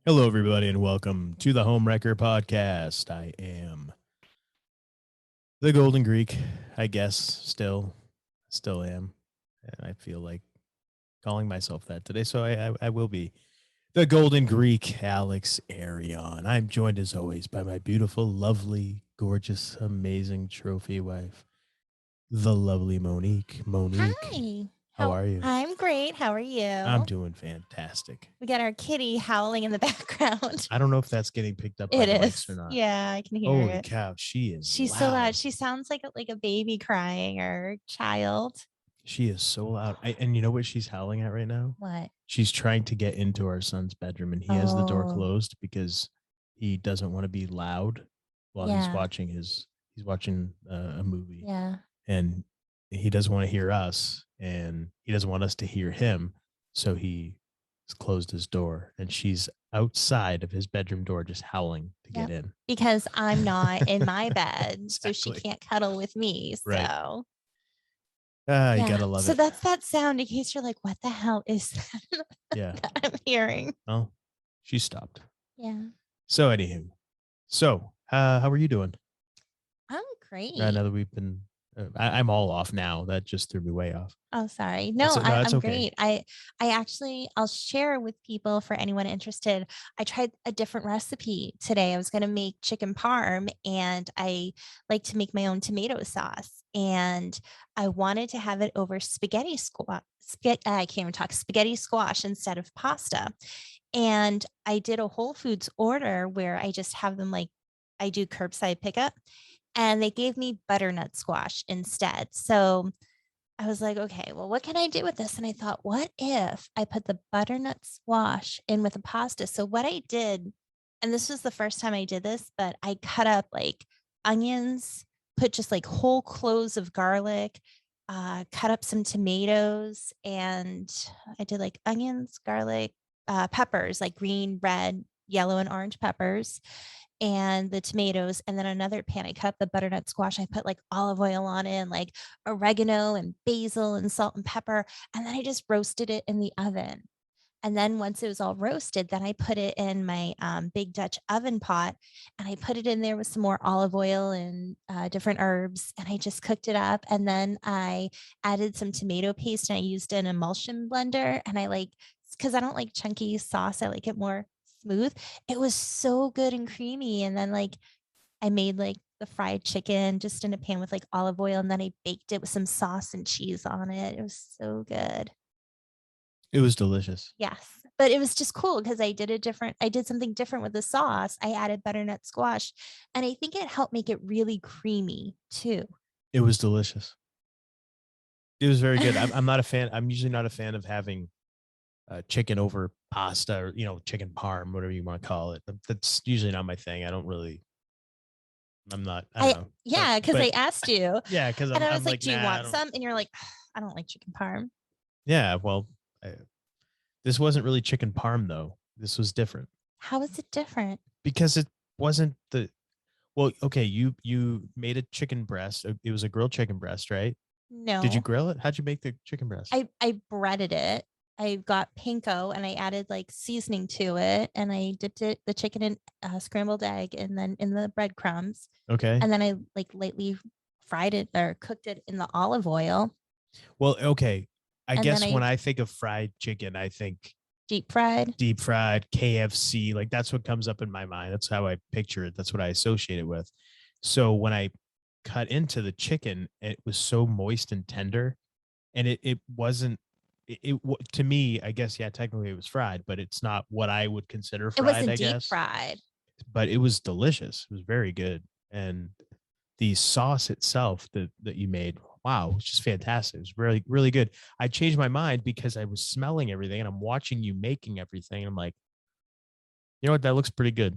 Hello, everybody, and welcome to the Homewrecker podcast. I am the Golden Greek, I guess, still am. And I feel like calling myself that today, so I will be the Golden Greek, Alex Arion. I'm joined, as always, by my beautiful, lovely, gorgeous, amazing trophy wife, the lovely Monique. Monique, Hi. how are you? I'm great. How are you? I'm doing fantastic. We got our kitty howling in the background. I don't know if that's getting picked up by It the is. mics or not. Yeah, I can hear Holy it. cow, she is She's loud. so loud. She sounds like a baby crying or a child. She is so loud. And you know what she's howling at right now? What? She's trying to get into our son's bedroom, and he has the door Oh, closed because he doesn't want to be loud while he's yeah. watching a movie, Yeah. and he doesn't want to hear us, and he doesn't want us to hear him. So he has closed his door, and she's outside of his bedroom door, just howling to get in. Because I'm not in my bed, so she Exactly. can't cuddle with me. Right. So You gotta love so it. that's that sound in case you're like, what the hell is that Yeah. that I'm hearing? Oh, she stopped. Yeah. So anywho, how are you doing? I'm great. Now that we've been, I'm all off now. That just threw me way off. Oh, sorry. No, That's I'm okay. great. I actually, I'll share with people for anyone interested. I tried a different recipe today. I was going to make chicken parm, and I like to make my own tomato sauce. And I wanted to have it over spaghetti squash. I can't even talk spaghetti squash instead of pasta. And I did a Whole Foods order where I just have them like I do curbside pickup, and they gave me butternut squash instead. So I was like, okay, well, what can I do with this? And I thought, what if I put the butternut squash in with the pasta? So what I did, and this was the first time I did this, but I cut up like onions, put just like whole cloves of garlic, cut up some tomatoes, and I did like onions, garlic, peppers, like green, red, yellow, and orange peppers, and the tomatoes. And then another pan, I cut up the butternut squash. I put like olive oil on it, and like oregano and basil and salt and pepper. And then I just roasted it in the oven. And then once it was all roasted, then I put it in my big Dutch oven pot, and I put it in there with some more olive oil and different herbs. And I just cooked it up. And then I added some tomato paste, and I used an emulsion blender. And I like, because I don't like chunky sauce, I like it more smooth. It was so good and creamy. And then like I made like the fried chicken just in a pan with like olive oil, and then I baked it with some sauce and cheese on it. It was so good. It was delicious. Yes. But it was just cool because I did something different with the sauce. I added butternut squash, and I think it helped make it really creamy too. It was delicious. It was very good. I'm not a fan. I'm usually not a fan of having chicken over pasta, or chicken parm, whatever you want to call it. That's usually not my thing. I don't really. I'm not. I don't know. Yeah, because I asked you. Yeah, because And I was I'm like, do you nah, want some? And you're like, I don't like chicken parm. Yeah, well, this wasn't really chicken parm though. This was different How is it different? because it wasn't the. Well, okay, you made a chicken breast. It was a grilled chicken breast, right? Did you No. grill it? How'd you make the chicken breast? I breaded it. I got panko, and I added like seasoning to it, and I dipped the chicken in scrambled egg, and then in the breadcrumbs, Okay. and then I like lightly fried it or cooked it in the olive oil. Well, okay. I And then guess I when I think of fried chicken, I think deep fried. deep fried KFC. Like that's what comes up in my mind. That's how I picture it. That's what I associate it with. So when I cut into the chicken, it was so moist and tender, and it wasn't. To me, I guess, yeah, technically it was fried, but it's not what I would consider It fried, wasn't I deep guess. fried. But it was delicious. It was very good, and the sauce itself that you made, wow, it was just fantastic. It was really, really good. I changed my mind because I was smelling everything, and I'm watching you making everything. And I'm like, you know what? That looks pretty good.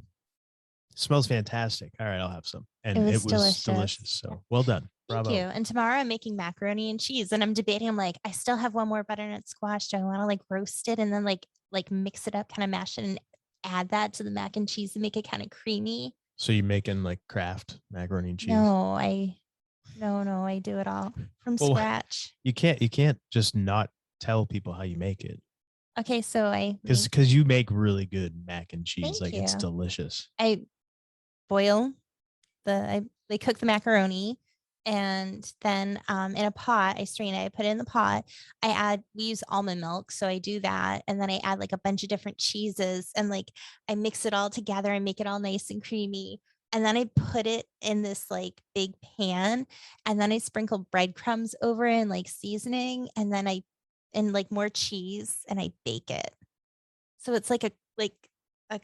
It smells fantastic. All right, I'll have some. It And it was was delicious. delicious. So well done. Thank you. Bravo. And tomorrow I'm making macaroni and cheese, and I'm debating. I'm like, I still have one more butternut squash. Do I want to like roast it and then like mix it up, kind of mash it, and add that to the mac and cheese and make it kind of creamy? So you making like Kraft macaroni and cheese? No, I do it all from Well, scratch. you can't just not tell people how you make it. Okay, so Because you make really good mac and cheese. Thank Like it's you. delicious. I boil they cook the macaroni, and then in a pot I strain it. I put it in the pot. We use almond milk, so I do that, and then I add like a bunch of different cheeses, and like I mix it all together and make it all nice and creamy. And then I put it in this like big pan, and then I sprinkle breadcrumbs over it and like seasoning, and then and like more cheese, and I bake it. So it's like a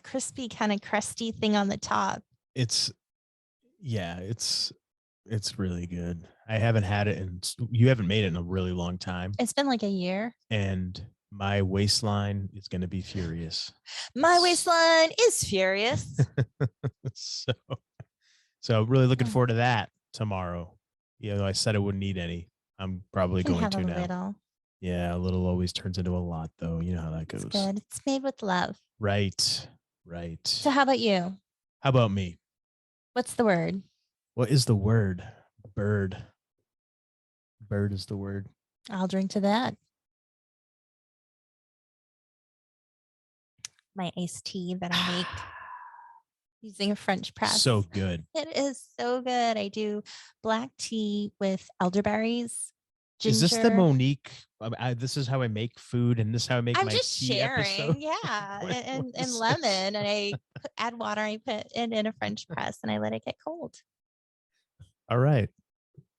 crispy kind of crusty thing on the top. It's yeah, it's really good. I haven't had it and you haven't made it in a really long time. It's been like a year. And my waistline is going to be furious. My waistline is furious. so really looking forward to that tomorrow. You know, I said I wouldn't eat any. I'm probably going to now. Little. Yeah, a little always turns into a lot, though. You know how that goes. It's good. It's made with love. Right. So how about you? How about me? What's the word? What is the word? Bird. Bird is the word. I'll drink to that. My iced tea that I make using a French press. So good. It is so good. I do black tea with elderberries. Ginger. Is this the Monique? This is how I make food, and this is how I make I'm my just tea sharing. episode? Yeah, and lemon, and I add water. I put it in a French press, and I let it get cold. All right.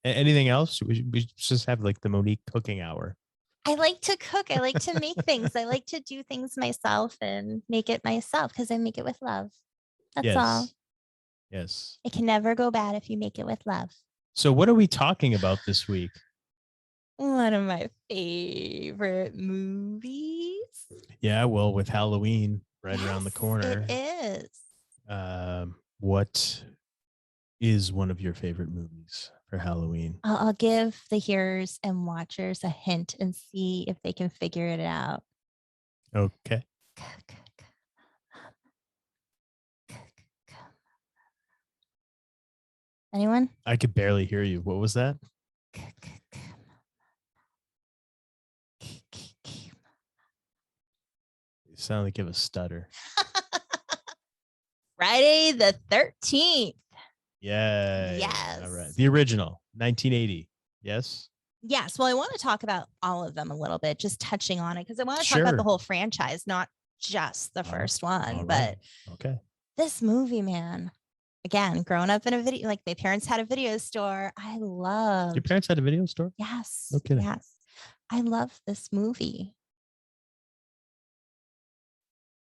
Anything else? We just have like the Monique cooking hour. I like to cook. I like to make things. I like to do things myself and make it myself because I make it with love. That's all. Yes. It can never go bad if you make it with love. So what are we talking about this week? One of my favorite movies. Yeah, well, with Halloween right around the corner. It is. What is one of your favorite movies for Halloween? I'll give the hearers and watchers a hint and see if they can figure it out. Okay. Anyone? I could barely hear you. What was that? You sound like you have a stutter. Friday the 13th. Yeah. Yes. All right. The original, 1980. Yes. Yes. Well, I want to talk about all of them a little bit, just touching on it, because I want to talk about the whole franchise, not just the first one. But okay. This movie, man, again, growing up in a video, like my parents had a video store. I love. Your parents had a video store? Yes. No kidding. Yes. I love this movie.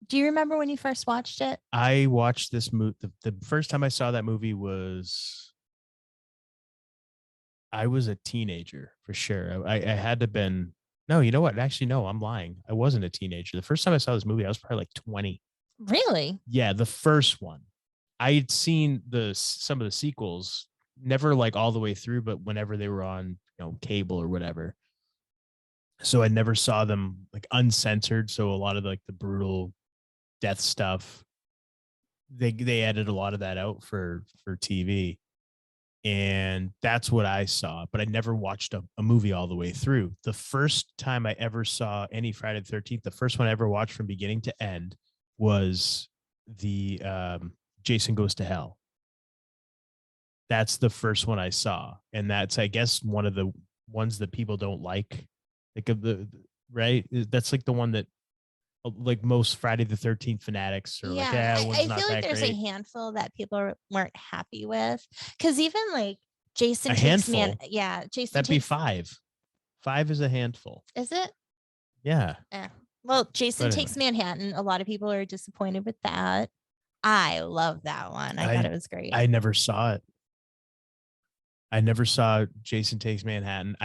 Do you remember when you first watched it? I watched this movie. The first time I saw that movie I was a teenager for sure. I had to been. No, you know what? Actually, no, I'm lying. I wasn't a teenager. The first time I saw this movie, I was probably like 20. Really? Yeah, the first one. I had seen some of the sequels, never like all the way through, but whenever they were on, cable or whatever. So I never saw them like uncensored. So a lot of like the brutal death stuff, they added a lot of that out for TV. And that's what I saw, but I never watched a movie all the way through. The first time I ever saw any Friday the 13th, the first one I ever watched from beginning to end was the Jason Goes to Hell. That's the first one I saw. And that's, I guess, one of the ones that people don't like. Like right? That's like the one that like most Friday the 13th fanatics are like, yeah, I feel like there's a handful that people weren't happy with, because even like Jason Takes Manhattan. Yeah, Jason. That'd be 5. 5 is a handful. Is it? Yeah. Well, Jason Takes Manhattan. A lot of people are disappointed with that. I love that one. I thought it was great. I never saw it. I never saw Jason Takes Manhattan.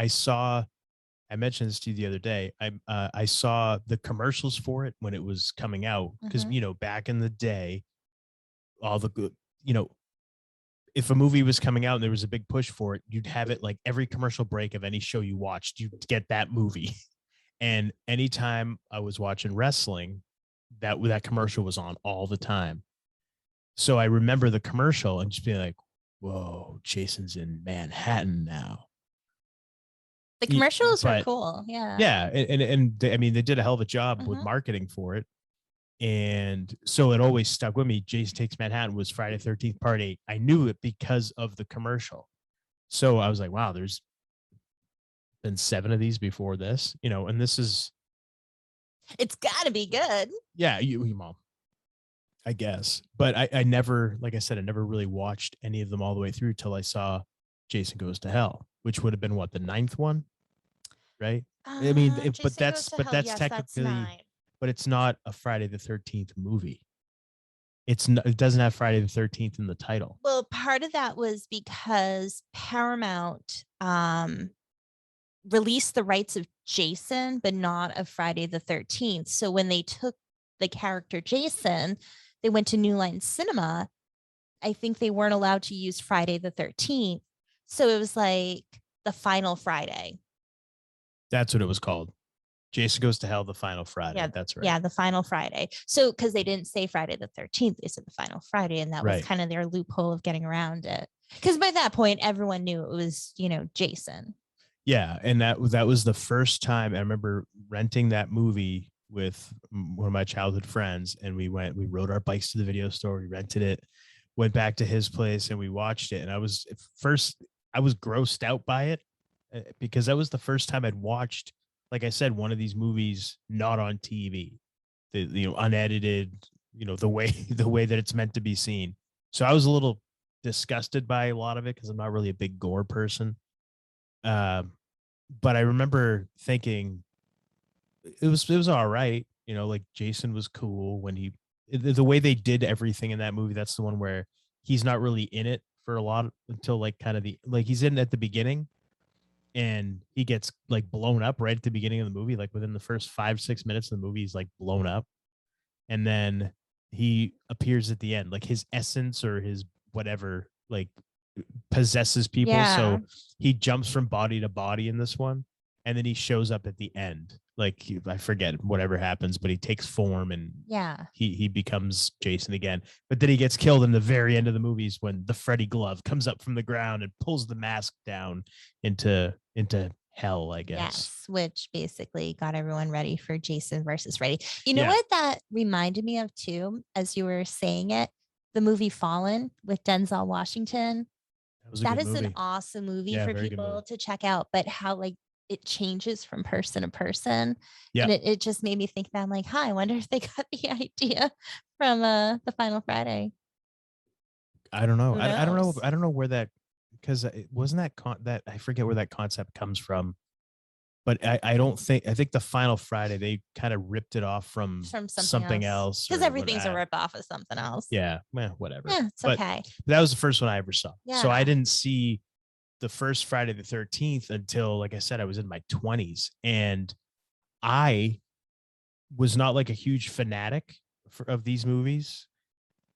I mentioned this to you the other day. I saw the commercials for it when it was coming out because, back in the day, all the good, if a movie was coming out and there was a big push for it, you'd have it like every commercial break of any show you watched, you'd get that movie. And anytime I was watching wrestling, that commercial was on all the time. So I remember the commercial and just being like, whoa, Jason's in Manhattan now. The commercials were but cool. Yeah. yeah, and they, I mean, they did a hell of a job with marketing for it. And so it always stuck with me. Jason Takes Manhattan was Friday 13th Part 8. I knew it because of the commercial. So I was like, wow, there's been 7 of these before this, and this is. It's got to be good. Yeah, you mom. I guess. But I never, like I said, I never really watched any of them all the way through till I saw Jason Goes to Hell, which would have been what, the 9th one, right? I mean, but Jason Goes to Hell. that's Yes, that's technically, 9. but it's not a Friday the 13th movie. It doesn't have Friday the 13th in the title. Well, part of that was because Paramount released the rights of Jason, but not of Friday the 13th. So when they took the character Jason, they went to New Line Cinema. I think they weren't allowed to use Friday the 13th. So it was like the final Friday. That's what it was called. Jason Goes to Hell, the final Friday. Yeah, that's right. Yeah, the final Friday. So because they didn't say Friday the 13th, they said the final Friday, and that was kind of their loophole of getting around it. Because by that point, everyone knew it was, Jason. Yeah, and that was the first time I remember renting that movie with one of my childhood friends, and we rode our bikes to the video store, we rented it, went back to his place, and we watched it. And I was grossed out by it because that was the first time I'd watched, like I said, one of these movies not on TV, the unedited, the way that it's meant to be seen. So I was a little disgusted by a lot of it because I'm not really a big gore person. But I remember thinking it was all right. Like Jason was cool when the way they did everything in that movie. That's the one where he's not really in it for a lot until like kind of he's in at the beginning, and he gets like blown up right at the beginning of the movie. Like within the first 5-6 minutes of the movie, he's like blown up. And then he appears at the end, like his essence or his whatever, like possesses people. Yeah. So he jumps from body to body in this one, and then he shows up at the end. Like I forget whatever happens, but he takes form and he becomes Jason again. But then he gets killed in the very end of the movies when the Freddy glove comes up from the ground and pulls the mask down into hell, I guess. Yes, which basically got everyone ready for Jason versus Freddy. You know what that reminded me of too, as you were saying it? The movie Fallen with Denzel Washington. That is an awesome movie for people to check out, but how like it changes from person to person. Yeah. And it just made me think that I'm like, I wonder if they got the idea from the Final Friday. I don't know. I don't know. I don't know where that, because it wasn't that I forget where that concept comes from. But I think the Final Friday, they kind of ripped it off from something else. Because everything's a rip off of something else. Yeah, whatever. Yeah, it's okay. But that was the first one I ever saw. Yeah. So I didn't see the first Friday the 13th until, like I said, I was in my 20s. And I was not like a huge fanatic of these movies.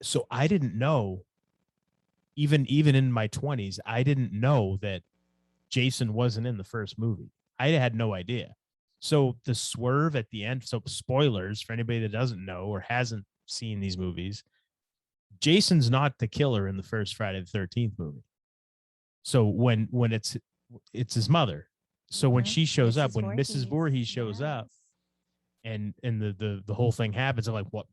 So I didn't know, even in my 20s, I didn't know that Jason wasn't in the first movie. I had no idea. So the swerve at the end, so spoilers for anybody that doesn't know or hasn't seen these movies, Jason's not the killer in the first Friday the 13th movie. So when it's his mother. So when she shows up, when Mrs. Voorhees shows up, and the whole thing happens, I'm like, what?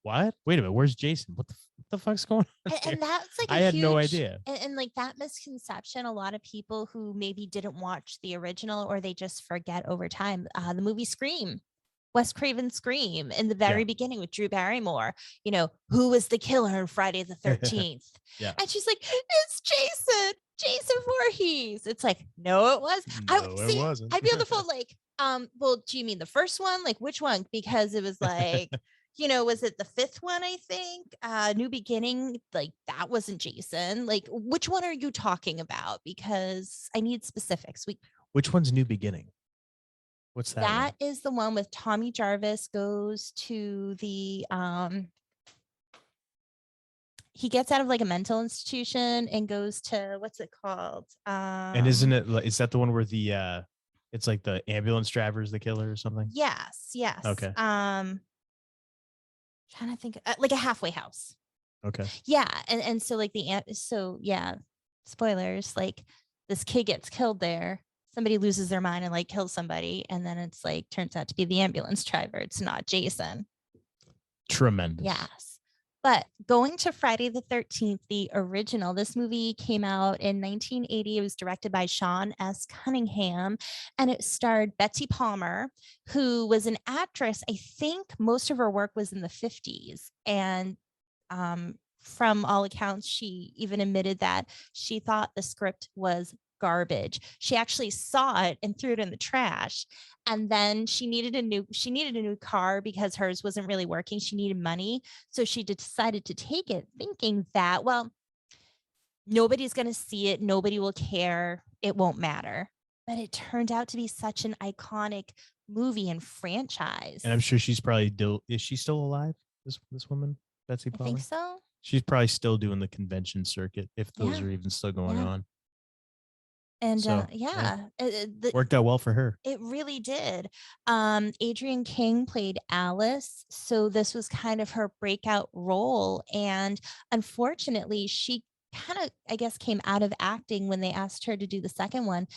Wait a minute, where's Jason? What the fuck's going on? And that's like I had no idea. And like that misconception, a lot of people who maybe didn't watch the original or they just forget over time. The movie Scream, Wes Craven's Scream, in the very beginning with Drew Barrymore, who was the killer on Friday the 13th? And she's like, it's Jason Voorhees. It's like, no, it was. It wasn't. I'd be on the phone like, well, do you mean the first one? Like which one? Because it was like, was it the 5th one? I think New Beginning, like that wasn't Jason. Like which one are you talking about? Because I need specifics. Which one's New Beginning? What's that? That is the one with Tommy Jarvis goes to the he gets out of like a mental institution and goes to, what's it called? And is that the one where the it's like the ambulance driver is the killer or something? Yes. Okay. Trying to think like a halfway house. Okay. Yeah. And so like spoilers, like this kid gets killed there. somebody loses their mind and like kills somebody, and then it's like turns out to be the ambulance driver. It's not Jason. Tremendous. Yes. But going to Friday the 13th, the original, this movie came out in 1980. It was directed by Sean S. Cunningham, and it starred Betsy Palmer, who was an actress. I think most of her work was in the 50s. And from all accounts, she even admitted that she thought the script was garbage. She actually saw it and threw it in the trash. And then she needed a new car because hers wasn't really working. She needed money. So she decided to take it, thinking that, well, nobody's going to see it. Nobody will care. It won't matter. But it turned out to be such an iconic movie and franchise. And I'm sure she's probably is she still alive? This woman, Betsy Palmer? I think so. She's probably still doing the convention circuit, if those Yeah. are even still going on. And So, worked out well for her. It really did. Adrian King played Alice. So this was kind of her breakout role. And unfortunately, she kind of, I guess, came out of acting when they asked her to do the second one.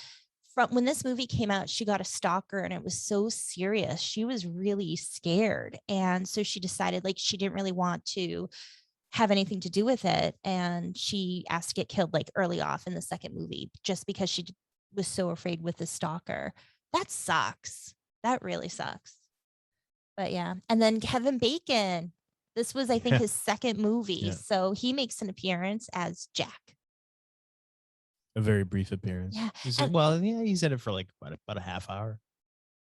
From when this movie came out, she got a stalker and it was so serious. She was really scared. And so she decided like she didn't really want to have anything to do with it. And she asked to get killed like early off in the second movie just because she was so afraid with the stalker. That sucks. That really sucks. But yeah. And then Kevin Bacon. This was, I think, his second movie. Yeah. So he makes an appearance as Jack. A very brief appearance. Yeah. He's in it for like about a half hour.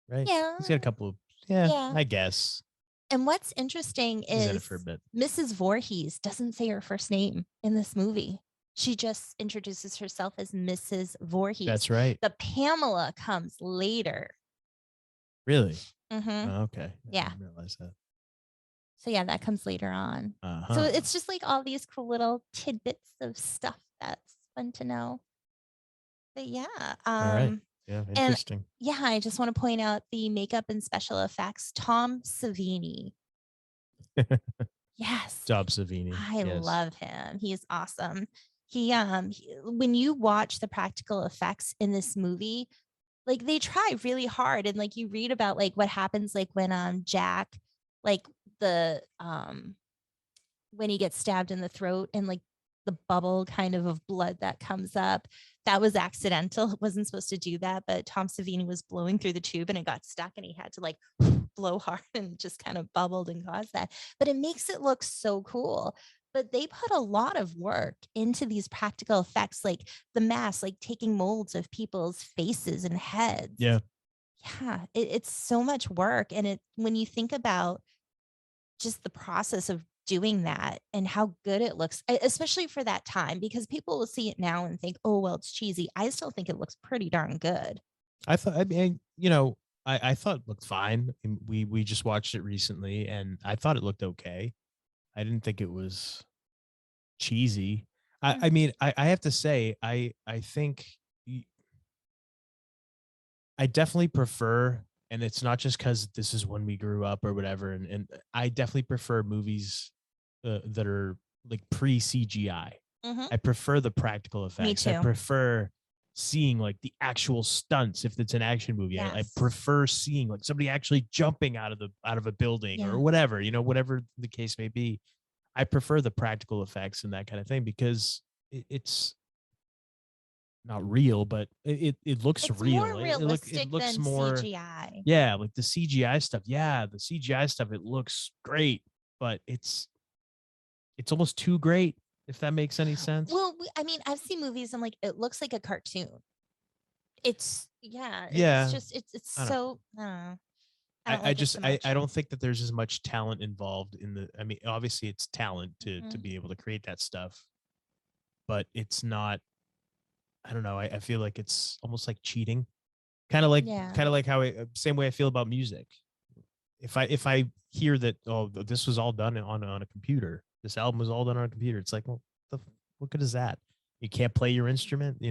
Right? Yeah. He's got a couple of I guess. And what's interesting He's is in it for a bit. Mrs. Voorhees doesn't say her first name in this movie. She just introduces herself as Mrs. Voorhees. That's right. The Pamela comes later. Really? Mm-hmm. Oh, okay. Yeah. I didn't realize that. So yeah, that comes later on. So it's just like all these cool little tidbits of stuff that's fun to know. But yeah. All right. Yeah, interesting. And yeah, I just want to point out the makeup and special effects. Tom Savini. Yes. Job Savini. I love him. He's awesome. When you watch the practical effects in this movie, like they try really hard, and like you read about like what happens like when Jack, like the when he gets stabbed in the throat and like the bubble kind of blood that comes up, that was accidental. It wasn't supposed to do that, but Tom Savini was blowing through the tube and it got stuck and he had to like blow hard and just kind of bubbled and caused that. But it makes it look so cool. But they put a lot of work into these practical effects, like the mask, like taking molds of people's faces and heads. Yeah. Yeah. It's so much work. And when you think about just the process of doing that and how good it looks, especially for that time, because people will see it now and think, oh, well, it's cheesy. I still think it looks pretty darn good. I thought, I thought it looked fine. We just watched it recently and I thought it looked okay. I didn't think it was cheesy. I mean, I have to say, I think I definitely prefer, and it's not just because this is when we grew up or whatever, and I definitely prefer movies that are like pre-CGI. Mm-hmm. I prefer the practical effects. Me too. I prefer seeing like the actual stunts if it's an action movie. Yes. I prefer seeing like somebody actually jumping out of a building or whatever, whatever the case may be. I prefer the practical effects and that kind of thing because it's not real, but it looks real. More realistic it looks than more CGI. Yeah, like the CGI stuff. Yeah, the CGI stuff, it looks great, but it's almost too great, if that makes any sense. Well, I mean, I've seen movies and like it looks like a cartoon. It's Yeah. It's just it's so I don't know. I don't think that there's as much talent involved in the. I mean, obviously it's talent to be able to create that stuff, but it's not. I don't know. I feel like it's almost like cheating, kind of like how same way I feel about music. If I hear that this was all done on a computer, this album was all done on a computer, it's like, well, what good is that? You can't play your instrument,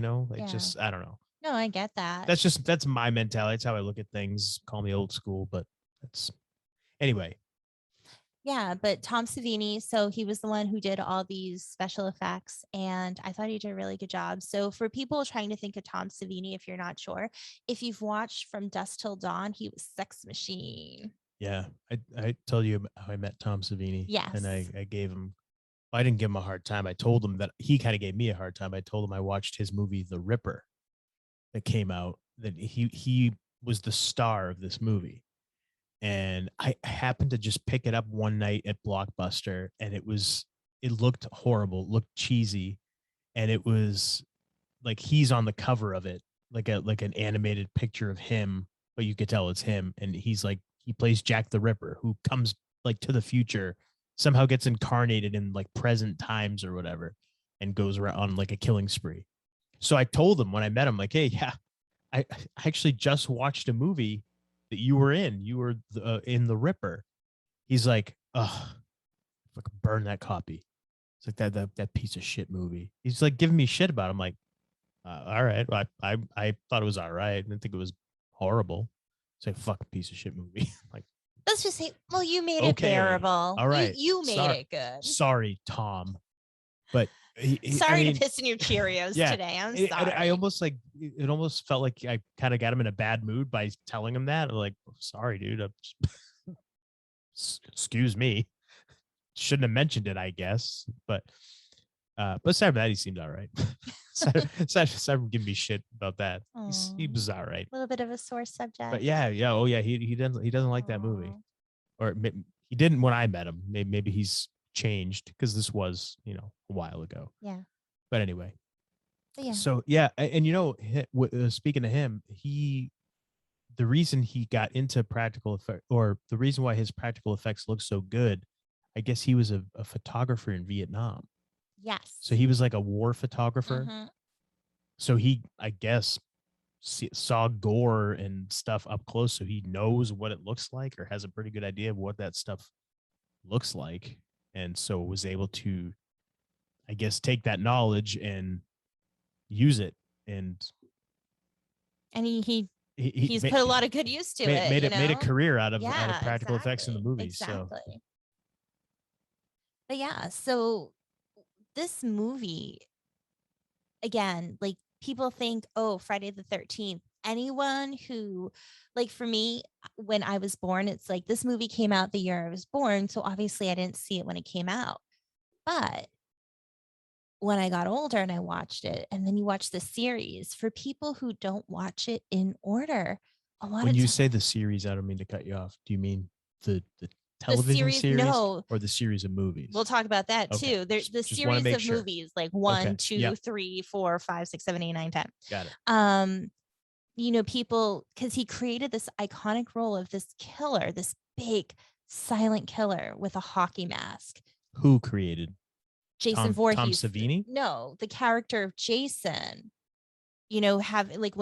just I don't know. No, I get that. That's my mentality. That's how I look at things. Call me old school, but that's anyway. Yeah, but Tom Savini, so he was the one who did all these special effects, and I thought he did a really good job. So for people trying to think of Tom Savini, if you're not sure, if you've watched From Dusk Till Dawn, he was Sex Machine. Yeah, I told you how I met Tom Savini, and Yes. I gave him. I didn't give him a hard time. I told him that he kind of gave me a hard time. I told him I watched his movie The Ripper that came out. That he was the star of this movie, and I happened to just pick it up one night at Blockbuster, and it looked horrible, looked cheesy, and it was like he's on the cover of it, like an animated picture of him, but you could tell it's him, and he plays Jack the Ripper, who comes like to the future, somehow gets incarnated in like present times or whatever, and goes around on like a killing spree. So I told him when I met him, like, hey, yeah, I actually just watched a movie that you were in. You were in The Ripper. He's like, oh, fucking burn that copy. It's like that piece of shit movie. He's like giving me shit about it. I'm like, all right. Well, I thought it was all right. I didn't think it was horrible. It's like fucking piece of shit movie. Like, Let's just say, well, you made it okay, bearable. all right. You made it good. Sorry, Tom. But sorry to piss in your Cheerios today. I'm sorry. I almost like it almost felt like I kind of got him in a bad mood by telling him that. I'm like, sorry, dude. Excuse me. Shouldn't have mentioned it, I guess. But aside from that, he seemed all right. aside from giving me shit about that, he was all right. A little bit of a sore subject. But yeah. Oh yeah. He doesn't like that movie, or he didn't when I met him. Maybe he's changed because this was a while ago. Yeah. But anyway. Yeah. So yeah, and speaking of him, the reason he got into practical effect, or the reason why his practical effects look so good, I guess he was a photographer in Vietnam. Yes. So he was like a war photographer. Mm-hmm. So he, I guess, saw gore and stuff up close, so he knows what it looks like, or has a pretty good idea of what that stuff looks like, and so was able to, I guess, take that knowledge and use it. And he's put a lot of good use to it. Made a career out of practical exactly. effects in the movies. Exactly. So. But yeah, so this movie, again, like people think, oh, Friday the 13th. Anyone who, like for me, when I was born, it's like this movie came out the year I was born. So obviously I didn't see it when it came out. But when I got older and I watched it, and then you watch the series, for people who don't watch it in order, When you say the series, I don't mean to cut you off. Do you mean the television series no, or the series of movies? We'll talk about that too. There's the series of movies, like 1, 2, 3, 4, 5, 6, 7, 8, 9, 10. Got it. People, because he created this iconic role of this killer, this big silent killer with a hockey mask. Who created? Jason Voorhees. Tom Savini? No, the character of Jason. Have like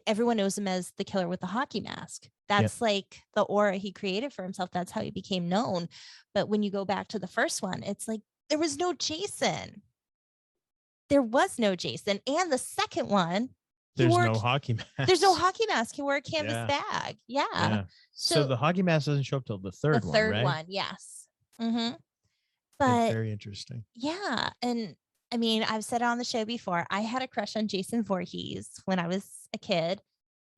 everyone knows him as the killer with the hockey mask. That's like the aura he created for himself. That's how he became known. But when you go back to the first one, it's like there was no Jason. There was no Jason. And the second one, there's no hockey mask. There's no hockey mask. He wore a canvas bag. Yeah. So the hockey mask doesn't show up till the third one, right? The third one, yes. Mm-hmm. But very interesting. Yeah. And I mean, I've said it on the show before, I had a crush on Jason Voorhees when I was a kid.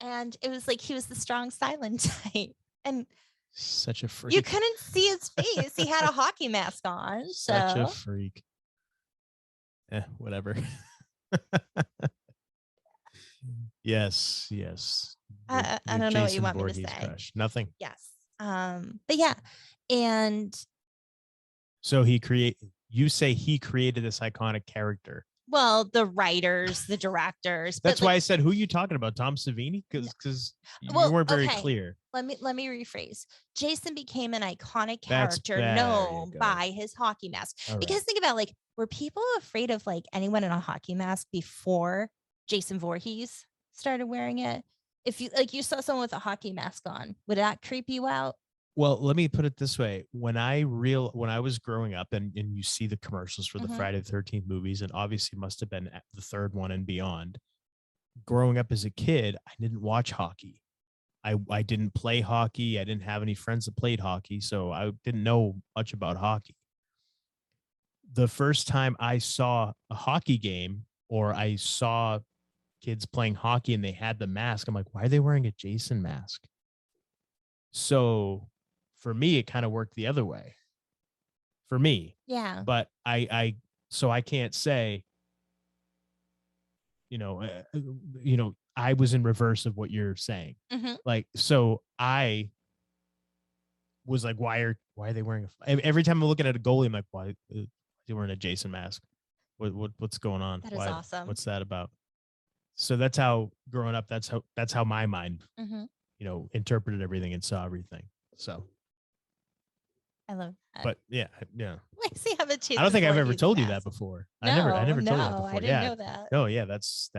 And it was like he was the strong silent type. And such a freak. You couldn't see his face. He had a hockey mask on. Such a freak. Whatever. Yes. I don't know what you want me to say. Crush. Nothing. Yes. But yeah. And so you say he created this iconic character. Well, the writers, the directors. That's why I said, who are you talking about? Tom Savini? Because you weren't very clear. Let me rephrase. Jason became an iconic character known by his hockey mask. Because think about, like, were people afraid of like anyone in a hockey mask before Jason Voorhees started wearing it? If you saw someone with a hockey mask on, would that creep you out? Well, let me put it this way. When I was growing up and you see the commercials for the Friday the 13th movies, and obviously must have been the third one and beyond. Growing up as a kid, I didn't watch hockey. I didn't play hockey. I didn't have any friends that played hockey, so I didn't know much about hockey. The first time I saw a hockey game or I saw kids playing hockey and they had the mask, I'm like, why are they wearing a Jason mask? So for me, it kind of worked the other way for me. Yeah. But so I can't say, I was in reverse of what you're saying. Mhm. Like, so I was like, why are they wearing every time I'm looking at a goalie, I'm like, why are they wearing a Jason mask? What's going on? That is awesome. What's that about? So that's how growing up, that's how my mind, Mhm. interpreted everything and saw everything. So I love that. but yeah. Like, see how the Jason I don't think I've ever Voorhees told you mask. that before. No, I never told you that no, before. I didn't Yeah. know that. No, yeah, that's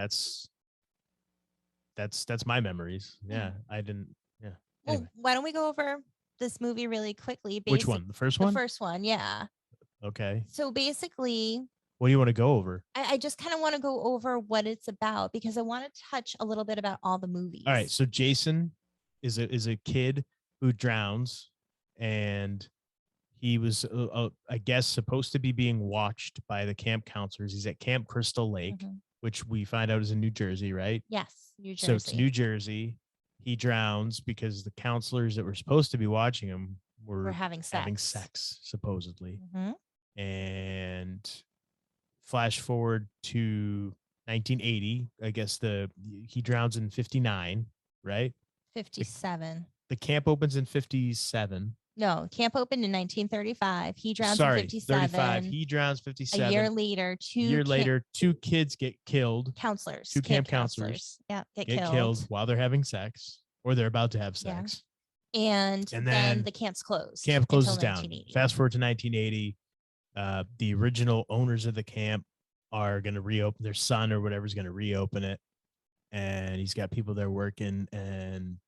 my memories. Yeah. I didn't. Yeah. Well, Anyway, why don't we go over this movie really quickly? which one? The first one? The first one, yeah. Okay. So basically, What do you want to go over? I just kind of want to go over what it's about because I want to touch a little bit about all the movies. All right. So Jason is a kid who drowns, and he was, I guess, supposed to be being watched by the camp counselors. He's at Camp Crystal Lake, which we find out is in New Jersey, right? Yes, New Jersey. So it's New Jersey. He drowns because the counselors that were supposed to be watching him were having sex, supposedly. Mhm. And flash forward to 1980. I guess he drowns in 59, right? 57. The camp opens in 57. No, camp opened in 1935. He drowns Sorry, in 57. 35. He drowns 57. A year later, two kids get killed. Counselors. Two camp counselors. Yeah, get killed while they're having sex, or they're about to have sex. Yeah. And then the camp's closed. Camp closes down. Fast forward to 1980. The original owners of the camp are going to reopen, their son or whatever is going to reopen it. And he's got people there working. And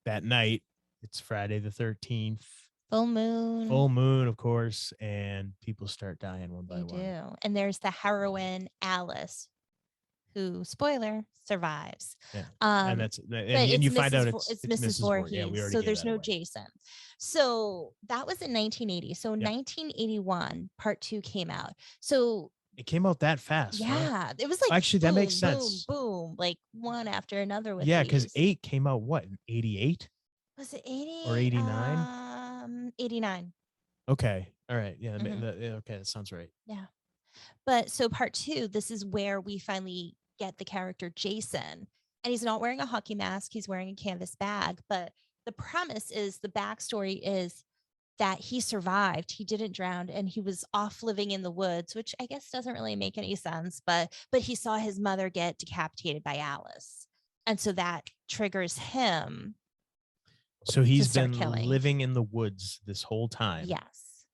that night, it's Friday the 13th. Full moon. Full moon, of course. And people start dying one by one. They do. And there's the heroine, Alice, who, spoiler, survives. Yeah. And you find out it's Mrs. Voorhees. Yeah, we already so there's no Jason. So that was in 1980. So 1981, part 2 came out. So it came out that fast. Yeah. Huh? It was like, actually, that makes sense. Boom, like one after another. With because 8 came out what, in 88? Was it 80 or 89? 89. Okay. All right. Yeah. Okay. That sounds right. Yeah. But so part 2, this is where we finally get the character Jason, and he's not wearing a hockey mask. He's wearing a canvas bag. But the premise is, the backstory is that he survived. He didn't drown, and he was off living in the woods, which I guess doesn't really make any sense. But he saw his mother get decapitated by Alice, and so that triggers him. So he's been living in the woods this whole time. Yes.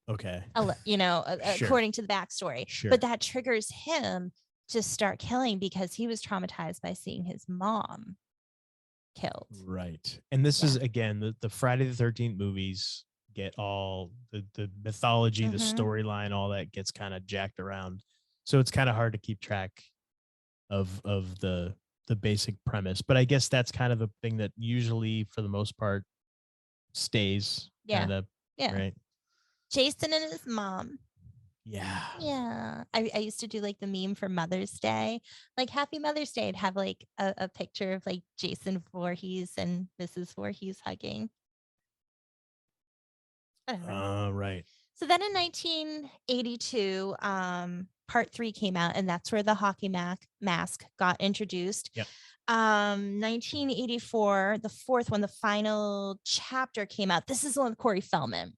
Okay. Sure. According to the backstory. Sure. But that triggers him to start killing because he was traumatized by seeing his mom killed. Right. And this is, again, the Friday the 13th movies get all the mythology, the storyline, all that gets kind of jacked around. So it's kind of hard to keep track of the basic premise. But I guess that's kind of the thing that usually, for the most part, stays. Yeah. Right. Jason and his mom. Yeah. Yeah. I used to do like the meme for Mother's Day, like Happy Mother's Day. I'd have like a picture of like Jason Voorhees and Mrs. Voorhees hugging. Right. So then in 1982, part 3 came out, and that's where the hockey mask got introduced. Yep. 1984, the fourth one, the final chapter came out. This is the one with Corey Feldman.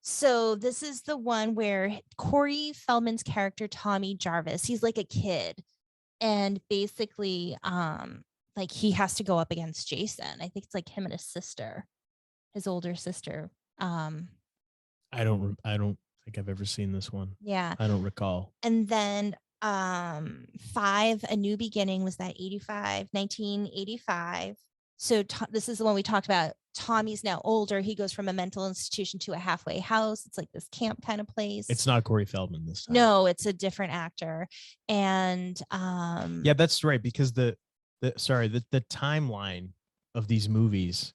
So this is the one where Corey Feldman's character, Tommy Jarvis, he's like a kid, and basically like he has to go up against Jason. I think it's like him and his sister, his older sister. I don't think I've ever seen this one. Yeah. I don't recall. And then 5, A New Beginning, was that 1985. So this is the one we talked about. Tommy's now older. He goes from a mental institution to a halfway house. It's like this camp kind of place. It's not Corey Feldman this time. No, it's a different actor. And yeah, that's right, because the the timeline of these movies,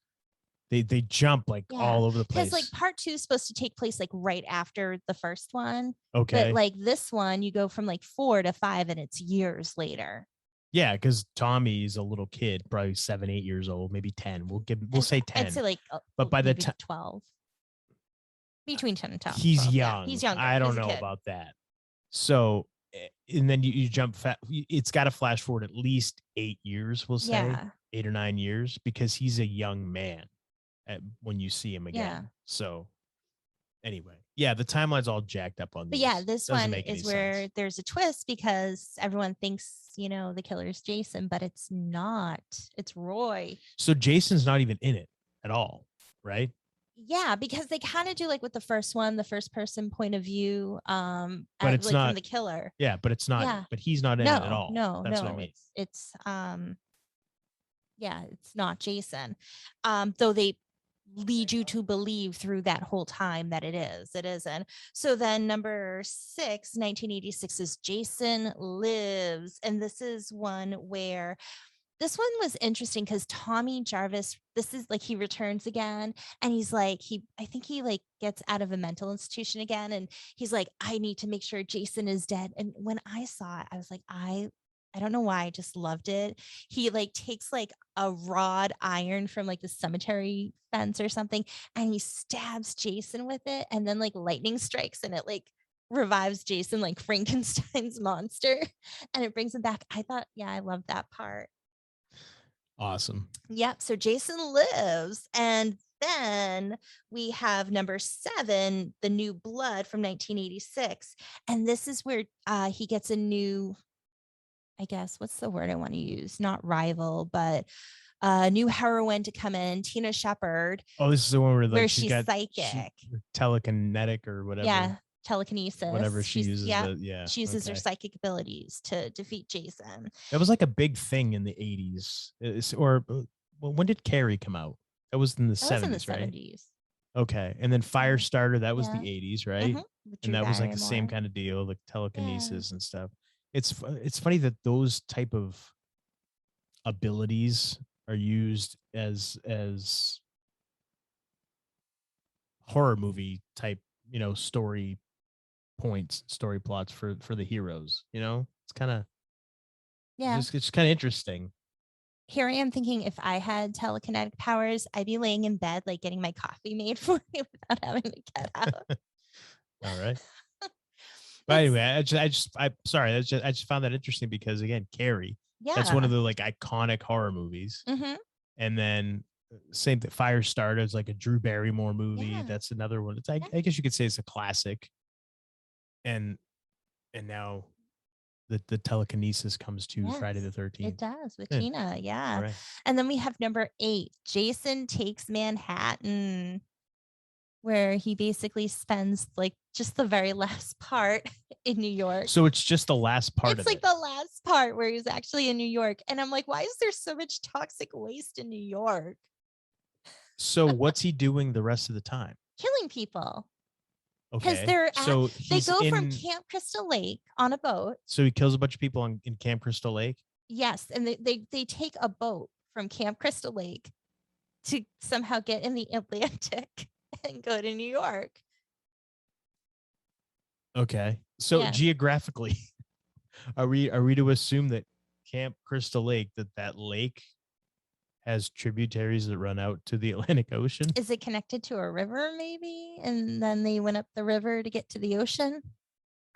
they jump like Yeah, all over the because place. like part 2 is supposed to take place like right after the first one, but Okay. like this one, you go from like 4 to 5, and it's years later. Yeah, because Tommy's a little kid, probably 7, 8 years old, maybe 10. We'll say 10. I'd say like but by the maybe time 12, between 10 and 12. he's young, Yeah, he's younger. I don't He's a know kid. about that. So, and then you jump it's got to flash forward at least 8 years, we'll say. Yeah. 8 or 9 years, because he's a young man when you see him again. Yeah. So anyway, yeah, the timeline's all jacked up on But these. yeah, this Doesn't one make any is where sense. there's a twist, because everyone thinks, the killer is Jason, but it's not. It's Roy. So Jason's not even in it at all, right? Yeah, because they kind of do like with the first one, the first person point of view, But it's like not from the killer. Yeah, but it's not. Yeah. But he's not in it at all. No, That's what I mean. it's yeah, it's not Jason. Though they lead you to believe through that whole time that it isn't. So then number 6, 1986 is Jason Lives. And this is one where this one was interesting because Tommy Jarvis, this is like he returns again, and he's like, I think he like gets out of a mental institution again, and he's like, I need to make sure Jason is dead. And when I saw it, I was like, I don't know why, I just loved it. He like takes like a rod iron from like the cemetery fence or something, and he stabs Jason with it, and then like lightning strikes, and it like revives Jason like Frankenstein's monster, and it brings him back. I thought, yeah, I loved that part. Awesome. Yep. So Jason Lives. And then we have number 7, The New Blood from 1986. And this is where he gets a new, I guess, what's the word I want to use? Not rival, but a new heroine to come in, Tina Shepard. Oh, this is the one where, like, where she's psychic. Telekinetic or whatever. Yeah. Telekinesis. Whatever she uses. Yeah. She uses her psychic abilities to defeat Jason. That was like a big thing in the 80s. When did Carrie come out? That was in the 70s, right? 70s. Okay. And then Firestarter, that was the 80s, right? And that was like the same kind of deal, like telekinesis and stuff. It's funny that those type of abilities are used as horror movie type, story points, story plots for the heroes. It's kind of it's just kind of interesting. Here I am thinking, if I had telekinetic powers, I'd be laying in bed like getting my coffee made for me without having to get out. All right. But anyway, I just found that interesting because, again, Carrie, that's one of the like iconic horror movies. And then same thing, Firestarter is like a Drew Barrymore movie. That's another one. It's I guess you could say it's a classic. And now the telekinesis comes to Friday the 13th. It does with Tina. Yeah. Right. And then we have number 8, Jason Takes Manhattan, where he basically spends like just the very last part in New York. So it's just the last part. It's like the last part where he's actually in New York. And I'm like, why is there so much toxic waste in New York? So what's he doing the rest of the time? Killing people. Okay. They go from Camp Crystal Lake on a boat. So he kills a bunch of people in Camp Crystal Lake? Yes. And they take a boat from Camp Crystal Lake to somehow get in the Atlantic and go to New York. Okay. So geographically, are we to assume that Camp Crystal Lake, that lake has tributaries that run out to the Atlantic Ocean? Is it connected to a river maybe? And then they went up the river to get to the ocean?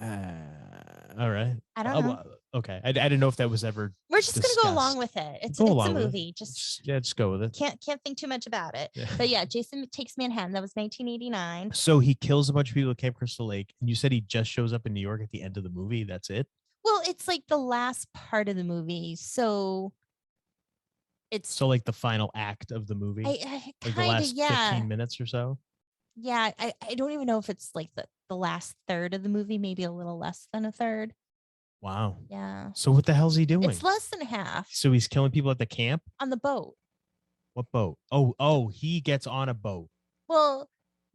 All right. I don't know. Okay. I didn't know if that was ever We're just going to go along with it. It's a movie. Just go with it. Can't think too much about it. Yeah. But yeah, Jason Takes Manhattan. That was 1989. So he kills a bunch of people at Camp Crystal Lake. And you said he just shows up in New York at the end of the movie. That's it? Well, it's like the last part of the movie. So like the final act of the movie, like the last 15 minutes or so. Yeah, I don't even know if it's like the last third of the movie, maybe a little less than a third. Wow. Yeah. So what the hell's he doing? It's less than half. So he's killing people at the camp? On the boat. What boat? Oh, he gets on a boat. Well,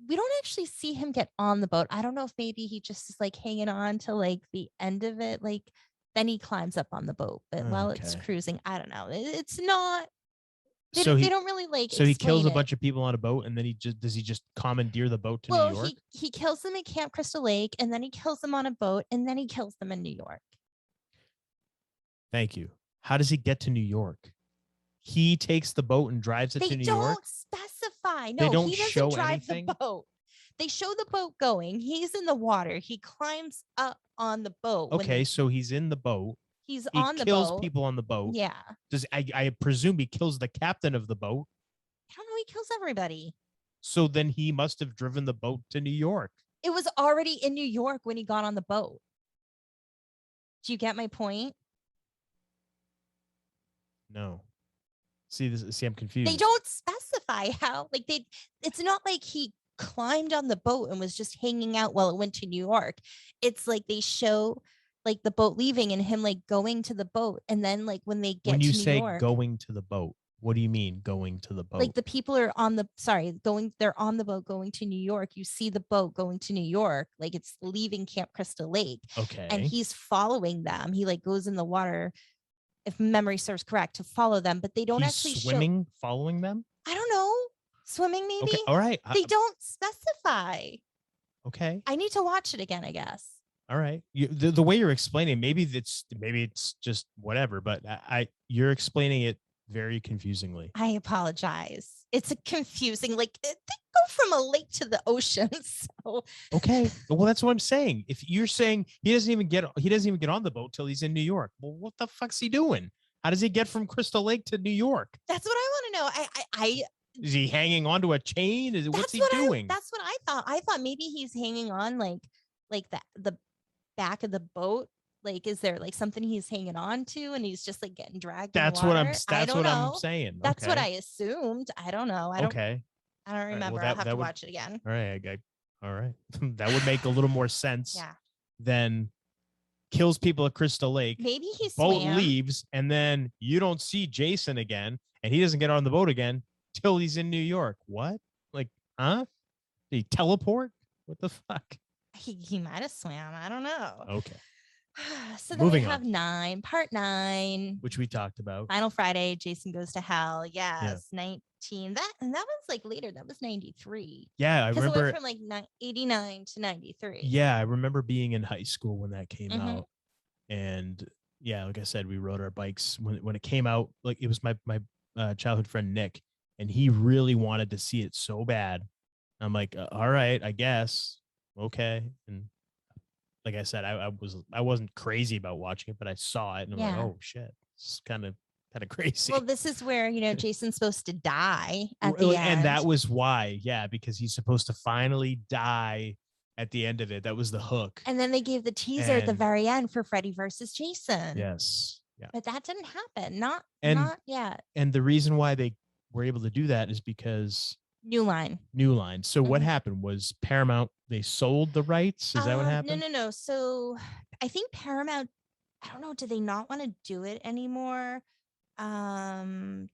we don't actually see him get on the boat. I don't know if maybe he just is like hanging on to like the end of it, like Then he climbs up on the boat, but while it's Okay. cruising, I don't know. It's not. They, So they don't really like. So he kills a explain it. bunch of people on a boat, and then does he just commandeer the boat to New Well, York? he kills them at Camp Crystal Lake, and then he kills them on a boat, and then he kills them in New York. Thank you. How does he get to New York? He takes the boat and drives it to New York? They don't specify. No, They don't he doesn't show drive anything? the boat. They show the boat going. He's in the water. He climbs up on the boat. Okay, so he's in the boat. He's He on the boat. kills people on the boat. Yeah. Does I presume he kills the captain of the boat? I don't know. He kills everybody. So then he must have driven the boat to New York. It was already in New York when he got on the boat. Do you get my point? No. See, I'm confused. They don't specify how. Like it's not like he climbed on the boat and was just hanging out while it went to New York. It's like they show like the boat leaving and him like going to the boat, and then like when they get when you to say New York, going to the boat, what do you mean going to the boat? like the people are on the they're on the boat going to New York. You see the boat going to New York, like it's leaving Camp Crystal Lake. Okay. And he's following them. He like goes in the water, if memory serves correct, to follow them, but they don't actually swimming, following them. I don't know. Swimming, maybe. Okay. All right. They don't specify. Okay. I need to watch it again, I guess. All right. The way you're explaining, maybe it's just whatever, but you're explaining it very confusingly. I apologize. It's a confusing, like they go from a lake to the ocean. So okay. Well, that's what I'm saying. If you're saying he doesn't even get on the boat till he's in New York, well, what the fuck's he doing? How does he get from Crystal Lake to New York? That's what I want to know. I is he hanging onto a chain? What's he doing? That's what I thought. I thought maybe he's hanging on like the back of the boat. Like, is there like something he's hanging on to and he's just like getting dragged? That's what I'm saying. That's what I assumed. I don't know. I don't remember. Well, I'll have to watch it again. All right. All right. That would make a little more sense. Yeah. Than kills people at Crystal Lake. Maybe he boat leaves, and then you don't see Jason again, and he doesn't get on the boat again till he's in New York. What? Like, huh? Did he teleport? What the fuck? He might have swam. I don't know. Okay. So then we have part 9, which we talked about. Final Friday. Jason Goes to Hell. Yes, 19. That was like later. That was 93. Yeah, I remember. It went from like 89 to 93. Yeah, I remember being in high school when that came out, and yeah, like I said, we rode our bikes when it came out. Like it was my childhood friend Nick, and he really wanted to see it so bad. I'm like, all right, I guess, okay, and like I said, I wasn't crazy about watching it, but I saw it and I'm like, oh shit, it's kind of crazy. Well, this is where Jason's supposed to die at the end, and that was why, because he's supposed to finally die at the end of it. That was the hook. And then they gave the teaser at the very end for Freddy versus Jason. Yes, yeah, but that didn't happen. Not yet. And the reason why they were able to do that is because New Line. So what happened was Paramount, they sold the rights. Is that what happened? No. So I think Paramount, I don't know, do they not want to do it anymore? I'm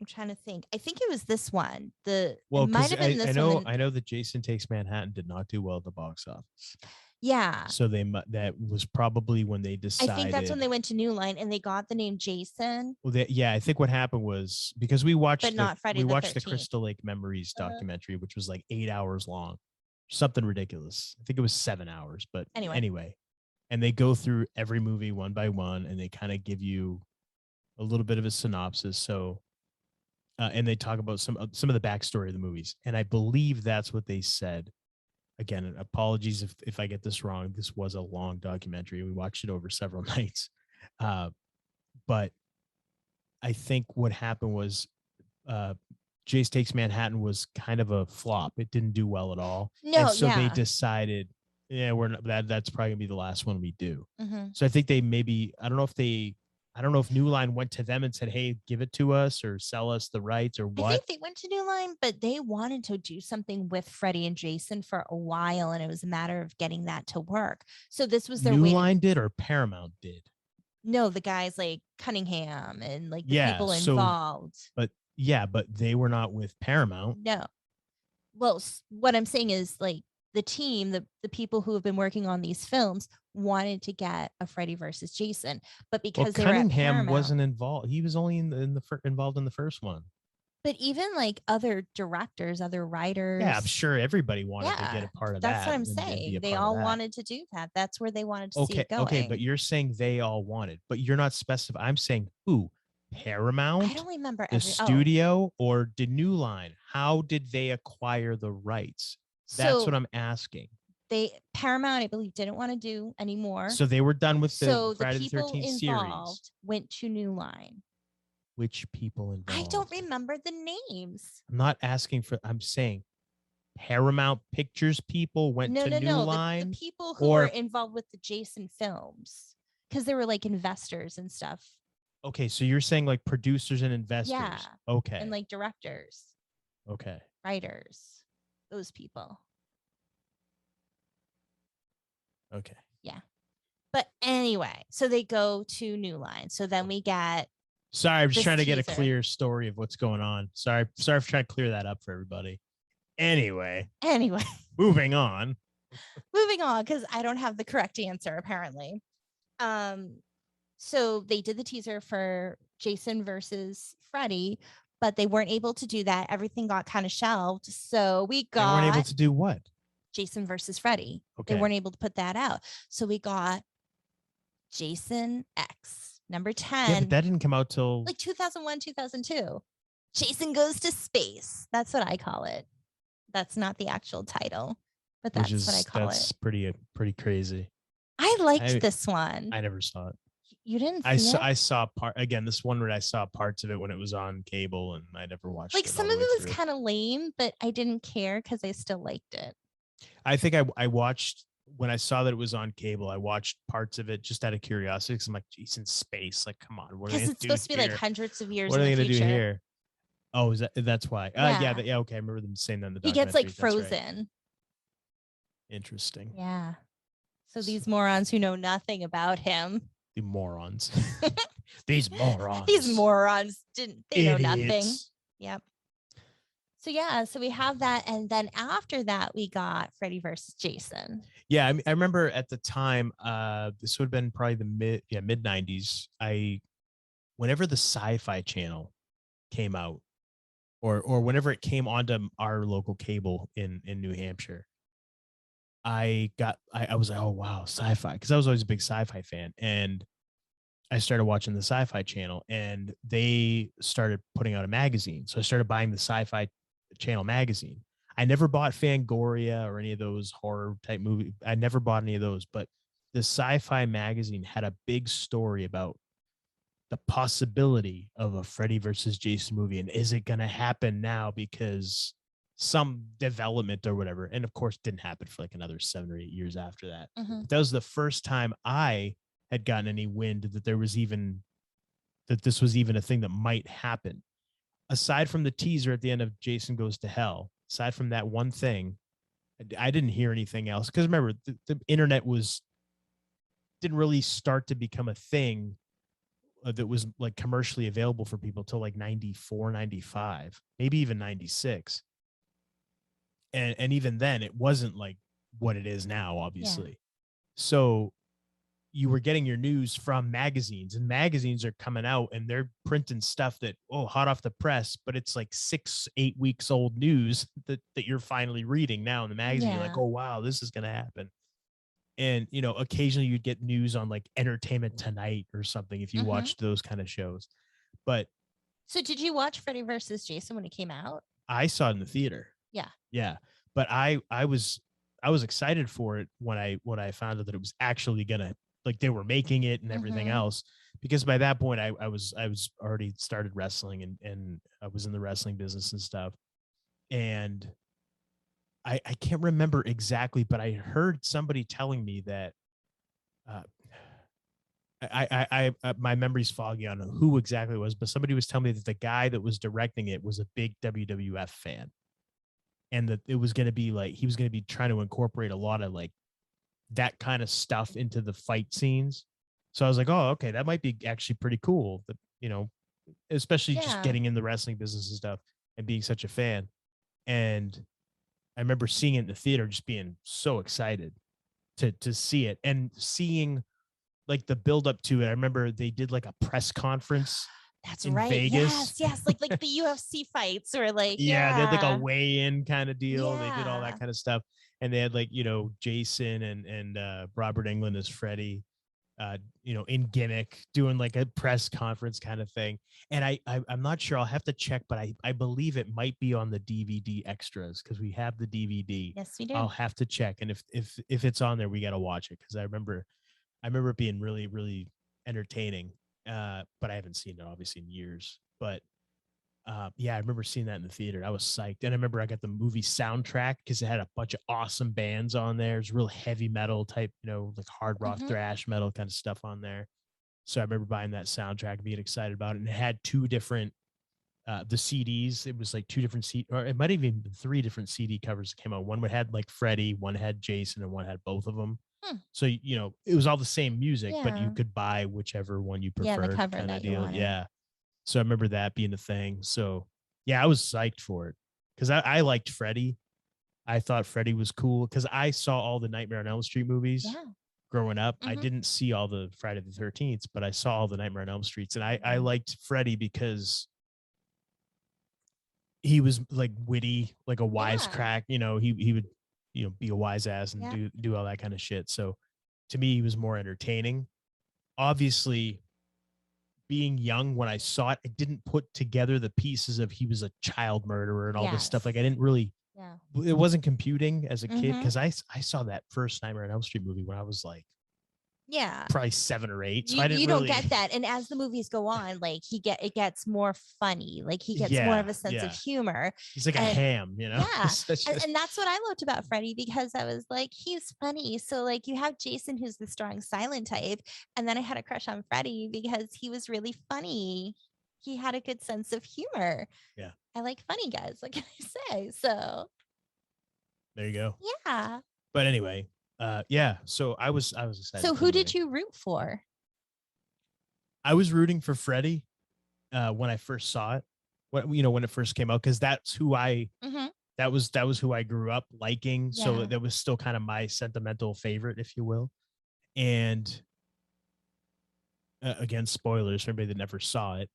trying to think. I think it was this one. It might have been this one. I know that Jason Takes Manhattan did not do well at the box office. Yeah. So that was probably when they decided. I think that's when they went to New Line and they got the name Jason. Well, I think what happened was because we watched the Crystal Lake Memories documentary, which was like 8 hours long, something ridiculous. I think it was 7 hours, but anyway, and they go through every movie one by one, and they kind of give you a little bit of a synopsis. So, and they talk about some of the backstory of the movies, and I believe that's what they said. Again, apologies if I get this wrong. This was a long documentary. We watched it over several nights. But I think what happened was Jace Takes Manhattan was kind of a flop. It didn't do well at all. They decided, we're not, that's probably gonna be the last one we do. So I think they maybe, I don't know if New Line went to them and said, hey, give it to us or sell us the rights or what. I think they went to New Line, but they wanted to do something with Freddie and Jason for a while, and it was a matter of getting that to work. So this was their New Line did or Paramount did? No, the guys like Cunningham and like the people involved. But they were not with Paramount. No. Well, what I'm saying is like the team, the people who have been working on these films wanted to get a Freddy versus Jason, but because they were at Cunningham Paramount, wasn't involved. He was only involved in the first one. but even like other directors, other writers. Yeah, I'm sure everybody wanted to get Yeah, a part of that's that. what I'm and be saying. a They part of all that. wanted to do that. That's where they wanted to see Okay, it going. okay, but you're saying they all wanted, but you're not specifying. I'm saying who? Paramount, I don't remember the studio, or did New Line? How did they acquire the rights? That's what I'm asking. Paramount, I believe, didn't want to do anymore. So they were done with So the Friday the people 13th involved series. went to New Line. Which people involved? I don't remember the names. I'm not asking for. I'm saying Paramount Pictures people went to New Line. The people who were involved with the Jason films, because they were like investors and stuff. Okay, so you're saying like producers and investors. Yeah. Okay. And like directors. Okay. Writers. Those people. Okay. Yeah. But anyway, so they go to New Line. So then we get. Sorry, I'm just trying to get a clear story of what's going on. Sorry for trying to clear that up for everybody. Anyway. Moving on, because I don't have the correct answer, apparently. So they did the teaser for Jason versus Freddie, but they weren't able to do that. Everything got kind of shelved. So they weren't able to do what? Jason versus Freddie. Okay. They weren't able to put that out. So we got Jason X, number 10. Yeah, but that didn't come out till like 2001, 2002. Jason Goes to Space. That's what I call it. That's not the actual title, but that's what I call it. That's pretty crazy. I liked this one. I never saw it. You didn't see it? I saw this one where I saw parts of it when it was on cable, and I never watched it. Like some of it was kind of lame, but I didn't care because I still liked it. I think I watched when I saw that it was on cable. I watched parts of it just out of curiosity because I'm like, Jason Space, like, come on, what are they Because it's supposed to be like hundreds of years. What are they going to do here? Oh, that's why. Yeah. Yeah. Okay. I remember them saying that in the documentary. He gets like frozen. Right. Interesting. Yeah. So these morons who know nothing about him. The morons. These morons. These morons didn't. They know nothing. Yep. So yeah, so we have that, and then after that, we got Freddy versus Jason. Yeah, I remember at the time. This would have been probably the mid '90s. Whenever the Sci-Fi Channel came out, or whenever it came onto our local cable in New Hampshire, I was like, oh wow, sci-fi, because I was always a big sci-fi fan, and I started watching the Sci-Fi Channel, and they started putting out a magazine. So I started buying the Sci-Fi Channel magazine. I never bought Fangoria or any of those horror type movies. I never bought any of those, but the Sci-Fi magazine had a big story about the possibility of a Freddy versus Jason movie, and is it going to happen now because some development or whatever. And of course, didn't happen for like another 7 or 8 years after that. Mm-hmm. That was the first time I had gotten any wind that this was even a thing that might happen. Aside from the teaser at the end of Jason Goes to Hell, aside from that one thing, I didn't hear anything else. Because remember, the internet didn't really start to become a thing that was like commercially available for people till like 94, 95, maybe even 96. And even then, it wasn't like what it is now, obviously. Yeah. So you were getting your news from magazines, and magazines are coming out and they're printing stuff that, hot off the press, but it's like 6-8 weeks old news that you're finally reading now in the magazine. Yeah. You're like, oh, wow, this is going to happen. And, occasionally you'd get news on like Entertainment Tonight or something if you watched those kind of shows. But so did you watch Freddy versus Jason when it came out? I saw it in the theater. Yeah. Yeah. But I was excited for it when I found out that it was actually gonna, like, they were making it and everything else, because by that point I was already started wrestling and I was in the wrestling business and stuff. And I can't remember exactly, but I heard somebody telling me that my memory's foggy on who exactly it was, but somebody was telling me that the guy that was directing it was a big WWF fan. And that it was going to be like, he was going to be trying to incorporate a lot of like that kind of stuff into the fight scenes. So I was like, oh, okay, that might be actually pretty cool. That, especially just getting in the wrestling business and stuff and being such a fan. And I remember seeing it in the theater, just being so excited to see it and seeing like the build up to it. I remember they did like a press conference That's in right. Vegas. Yes. Like the UFC fights or like, Yeah, they had like a weigh-in kind of deal. They did all Yeah. that kind of stuff. And they had like, Jason and Robert Englund as Freddie, in gimmick, doing like a press conference kind of thing. And I'm not sure. I'll have to check, but I believe it might be on the DVD extras because we have the DVD. Yes, we do. I'll have to check, and if it's on there, we got to watch it because I remember it being really really entertaining. But I haven't seen it obviously in years. But yeah, I remember seeing that in the theater. I was psyched, and I remember I got the movie soundtrack because it had a bunch of awesome bands on there. It's real heavy metal type, like hard rock, thrash metal kind of stuff on there. So I remember buying that soundtrack, being excited about it, and it had two different the CDs. It was like two different or it might have even been three different CD covers that came out. One had like Freddie, one had Jason, and one had both of them. So it was all the same music, but you could buy whichever one you Yeah, the preferred, cover kind of that you deal. wanted. Yeah. So I remember that being a thing. So yeah, I was psyched for it because I liked Freddie. I thought Freddie was cool because I saw all the Nightmare on Elm Street movies growing up. I didn't see all the Friday the 13th, but I saw all the Nightmare on Elm Streets. And I liked Freddie because he was like witty, like a wisecrack. He would, be a wise ass and do all that kind of shit. So to me, he was more entertaining. Obviously, being young when I saw it, I didn't put together the pieces of he was a child murderer and all this stuff. Like I didn't really, it wasn't computing as a kid because I saw that first Nightmare on Elm Street movie when I was like, probably 7 or 8. So I didn't don't really get that. And as the movies go on, like it gets more funny. Like he gets more of a sense of humor. He's like a ham, Yeah. And that's what I loved about Freddie because I was like, he's funny. So like you have Jason, who's the strong silent type. And then I had a crush on Freddie because he was really funny. He had a good sense of humor. Yeah. I like funny guys. What can I say? So there you go. Yeah. But anyway, yeah. So I was excited. So who did you root for? I was rooting for Freddie when I first saw it. When it first came out, because that's who that was who I grew up liking. So that was still kind of my sentimental favorite, if you will. And again, spoilers for everybody that never saw it.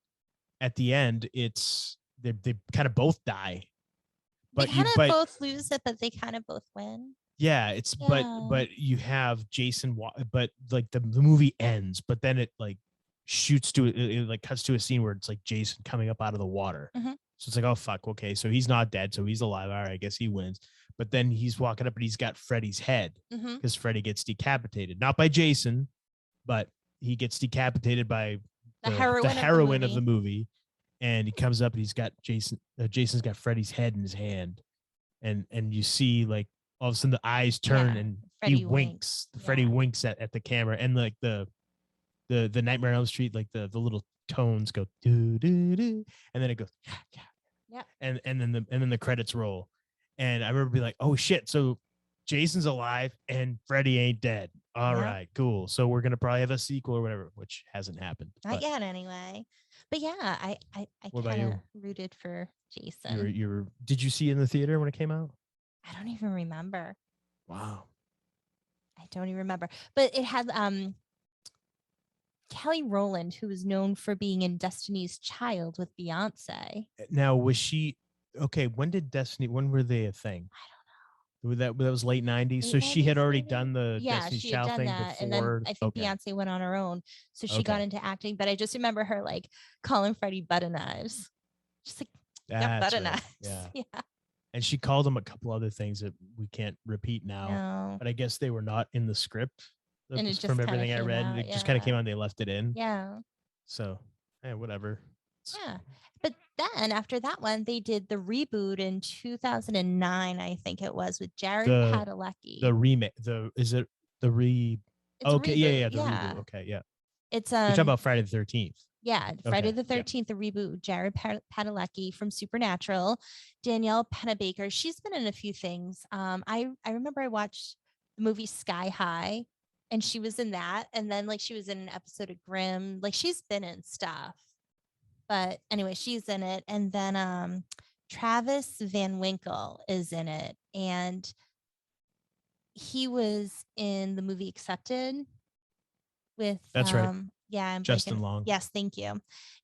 At the end, they kind of both die. But they kind of both lose it, but they kind of both win. Yeah, but you have Jason, but like the movie ends, but then it like shoots to it like cuts to a scene where it's like Jason coming up out of the water. So it's like, oh fuck, okay, so he's not dead, so he's alive. All right, I guess he wins. But then he's walking up and he's got Freddie's head because Freddie gets decapitated, not by Jason, but he gets decapitated by the heroine of the movie. And he comes up and he's got Jason's got Freddie's head in his hand, and you see like all of a sudden the eyes turn and Freddie he winks. Freddie winks at the camera, and like the Nightmare on Elm Street, like the little tones go do do do, and then it goes and then the credits roll, and I remember being like, oh shit, so Jason's alive and Freddie ain't dead. All right, cool. So we're gonna probably have a sequel or whatever, which hasn't happened. Not yet, anyway. But yeah, I kind of rooted for Jason. Did you see it in the theater when it came out? I don't even remember. Wow. I don't even remember. But it had Kelly Rowland, who was known for being in Destiny's Child with Beyonce. Now, was she okay? When were they a thing? I don't know. That was late 90s. So she had already done the Destiny's Child thing before. And then I think Beyonce went on her own. So she got into acting. But I just remember her like calling Freddie butter knives. Just like, butter knives. Yeah. And she called him a couple other things that we can't repeat now. No. But I guess they were not in the script. And it from everything I read, it just kind of came on. They left it in. Yeah. So, whatever. Yeah. But then after that one, they did the reboot in 2009, I think it was, with Jared Padalecki. The remake. Is it the re? Okay. Yeah. The reboot. Okay. Yeah. It's you're talking about Friday the 13th. Yeah, Friday the 13th, the reboot with Jared Padalecki from Supernatural. Danielle Pennebaker, she's been in a few things. I remember I watched the movie Sky High, and she was in that. And then like she was in an episode of Grimm. Like she's been in stuff. But anyway, she's in it. And then Travis Van Winkle is in it, and he was in the movie Accepted with That's right. yeah, I'm Justin blanking. Long. Yes, thank you.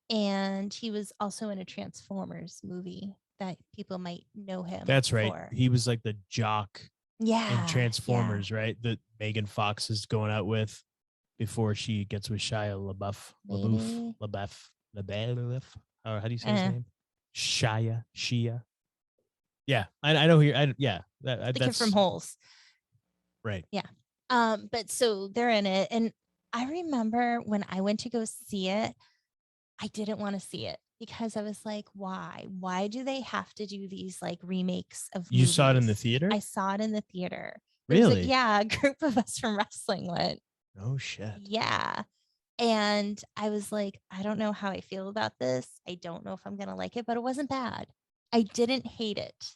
And he was also in a Transformers movie that people might know him. That's right. For. He was like the jock Yeah, in Transformers, right? That Megan Fox is going out with before she gets with Shia LaBeouf. How do you say his name? Shia. Yeah, I know here. Yeah, the that's kid from Holes. Right. Yeah. But so they're in it, and I remember when I went to go see it, I didn't want to see it because I was like, why? Why do they have to do these like remakes of You movies? saw it in the theater? I saw it in the theater. Really? Yeah, a group of us from wrestling went. Oh shit. Yeah. And I was like, I don't know how I feel about this. I don't know if I'm gonna like it, but it wasn't bad. I didn't hate it.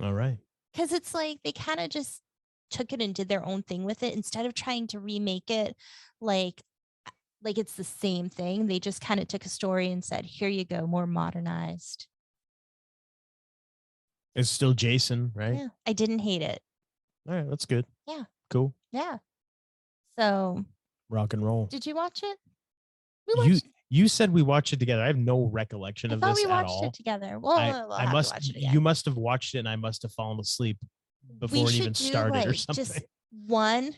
All right. Because it's like they kind of just took it and did their own thing with it instead of trying to remake it like it's the same thing. They just kind of took a story and said, here you go, more modernized. It's still Jason, right? Yeah, I didn't hate it. All right, that's good. Yeah. Cool. Yeah. So rock and roll. Did you watch it? You said we watched it together. I have no recollection of this we at watched all. it together. Well, I must. You must have watched it, and I must have fallen asleep before it even started, or something. Just one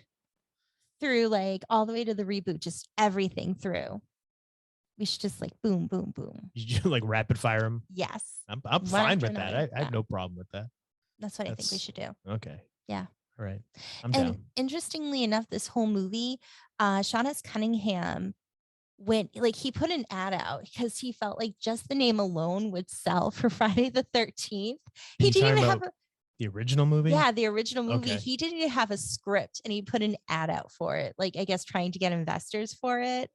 through like all the way to the reboot, just everything through. We should just like boom, boom, boom. You like rapid fire them? Yes. I'm fine with that. I have no problem with that. That's what I think we should do. Okay. Yeah. All right. I'm down. Interestingly enough, this whole movie, Sean S. Cunningham went like he put an ad out because he felt like just the name alone would sell for Friday the 13th. He didn't even have the original movie. Yeah, the original movie. Okay. He didn't even have a script, and he put an ad out for it. Like I guess trying to get investors for it.